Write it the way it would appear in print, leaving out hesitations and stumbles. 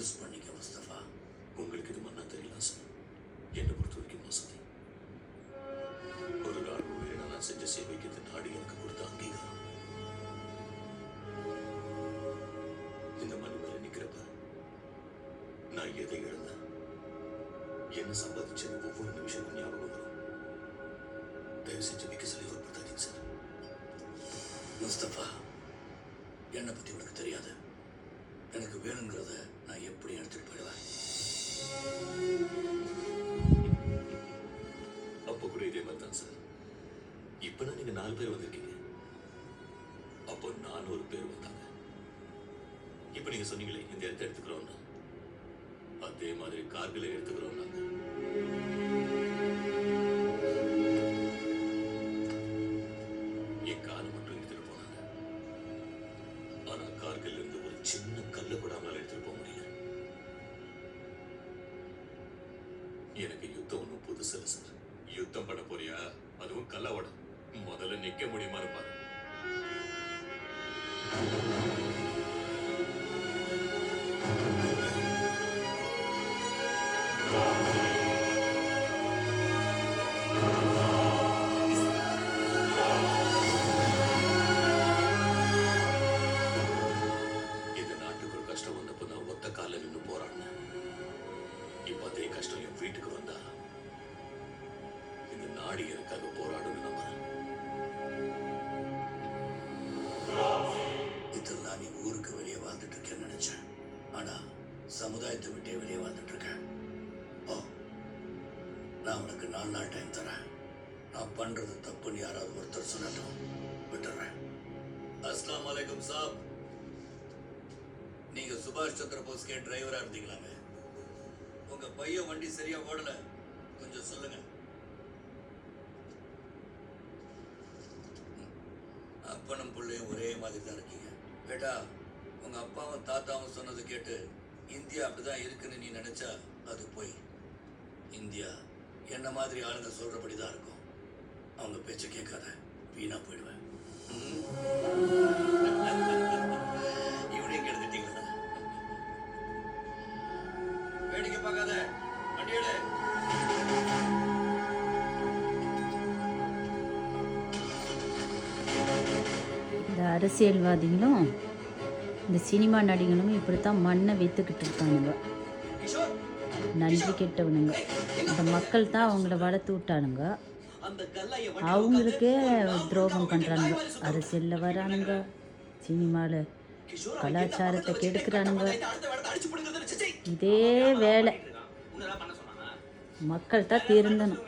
Adjust பண்ணிக்க முஸ்தபா. உங்களுக்கு இது மண்ணா தெரியல சார். என்னை பொறுத்த வரைக்கும் வசதி. ஒரு ராணுவ வீரனா நான் செஞ்ச சேவைக்கு இந்த நாடு எனக்கு கொடுத்த அங்கீகாரம். இந்த மண் மேல நிக்கிறப்ப நான் எதை இழந்தேன், என்ன சம்பாதிச்சேன்னு ஒவ்வொரு நிமிஷமும் ஞாபகம் வரும். தயவு செஞ்சு மிக்க சொல்லிப்படுத்தாதீங்க சார். முஸ்தபா, என்னை பத்தி உனக்கு தெரியாது. எனக்கு வேணுங்கிறத நான் எப்படி எடுத்துட்டு போயிடுவேன். அப்போ கூட இதே மாதிரி தான் சார். இப்பதான் நீங்க 4 பேர் வந்திருக்கீங்க. அப்போ 400 பேர் வந்தாங்க. இப்ப நீங்க சொன்னீங்களே இந்த இடத்தை எடுத்துக்கிறோம்னா, அதே மாதிரி கார்களை எடுத்துக்கிறோம் நாங்க. என் காரை மட்டும் எடுத்துட்டு போனாங்க. ஆனா கார்கில் இருந்து ஒரு சின்ன கல்ல கூட அவங்களால எடுத்துட்டு போக முடியல. எனக்கு யுத்தம் ஒன்றும் புதுசு இல்லை சார். யுத்தம் பண்ண போறியா, அதுவும் கல்லாவோட, முதல்ல நிக்க முடியுமா இருப்பாரு. இந்த நாட்டுக்கு ஒரு கஷ்டம் வந்தப்போ நான் ஒத்த கால நின்று போராடினேன். இப்ப அதே கஷ்டம் என் வீட்டுக்கு வந்தா இந்த நாடு எனக்காக போராடுன்னு நம்புறேன். இதெல்லாம் நீ ஊருக்கு வெளியே வாழ்ந்துட்டு இருக்கேன்னு நினைச்சேன். ஆனா சமுதாயத்தை விட்டே வெளியே வாழ்ந்துட்டு இருக்கேன். ஓ, நான் உனக்கு 4 நாள் டைம் தரேன். நான் பண்றது தப்புன்னு யாராவது ஒருத்தர் சொல்லட்டும், விட்டுறேன். அஸ்லாம் வலைக்கும் சாப். நீங்க சுபாஷ் சந்திர போஸ்கே டிரைவரா இருந்தீங்களாமே, உங்க பையன் வண்டி சரியா ஓடல, கொஞ்சம் சொல்லுங்க. அப்பனும் பிள்ளையும் ஒரே மாதிரி தான் இருக்கீங்க. கேட்டா உங்க அப்பாவும் தாத்தாவும் சொன்னது கேட்டு இந்தியா அப்படிதான் இருக்குன்னு நீ நினைச்சா அது போய். இந்தியா என்ன மாதிரி ஆளுங்க சொல்றபடிதான் இருக்கும். அவங்க பேச்ச கேட்காத, வீணா போயிடுவேன். இவனையும் கெடுத்துட்டீங்களா? வேடிக்கை பார்க்காத, வண்டியோட. இந்த அரசியல்வாதிகளும் இந்த சினிமா நடிகர்களும் இப்படித்தான் மண்ணை விற்றுக்கிட்டு இருக்கானுங்க. நன்றி கெட்டவனுங்க. இந்த மக்கள் தான் அவங்கள வளர்த்து விட்டானுங்க, அவங்களுக்கே துரோகம் பண்ணுறானுங்க. அரசியலில் வரானுங்க, சினிமாவில் கலாச்சாரத்தை கெடுக்கிறானுங்க. இதே வேலை மக்கள் தான் திருந்தணும்.